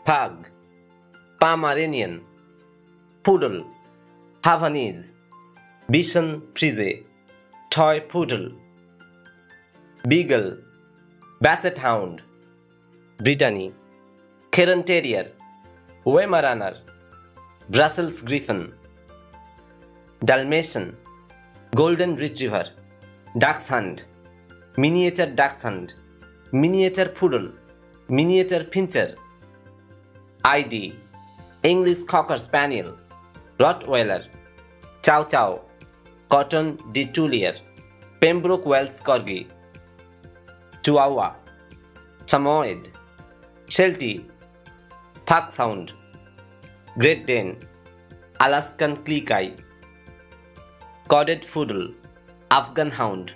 Pug, Pomeranian, Poodle, Havanese, Bichon Frise, Toy Poodle, Beagle, Basset Hound, Brittany, Karen Terrier, Weimaraner, Brussels Griffon, Dalmatian, Golden Retriever, Dachshund, Miniature Dachshund, Miniature Poodle, Miniature Pinscher, ID, English Cocker Spaniel, Rottweiler, Chow Chow, Cotton de Tulier, Pembroke Welsh Corgi, Chihuahua, Samoyed, Sheltie, Foxhound, Great Dane, Alaskan Kleekeye, Corded Poodle, Afghan Hound,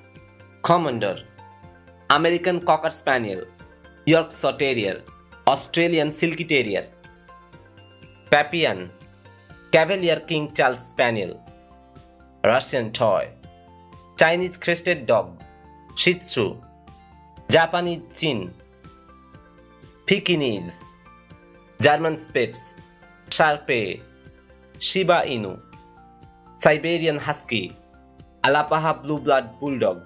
Commander, American Cocker Spaniel, Yorkshire Terrier, Australian Silky Terrier, Papillon, Cavalier King Charles Spaniel, Russian Toy, Chinese Crested Dog, Shih Tzu, Japanese Chin, Pekingese, German Spitz, Sharpei, Shiba Inu, Siberian Husky, Alapaha Blue Blood Bulldog,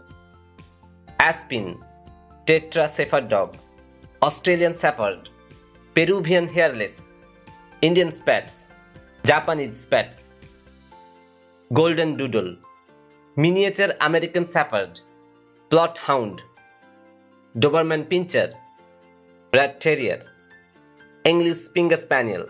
Aspin, Tetra Shepherd Dog, Australian Shepherd, Peruvian Hairless, Indian Spats, Japanese Spats, Golden Doodle, Miniature American Shepherd, Plot Hound, Doberman Pinscher, Rat Terrier, English Springer Spaniel,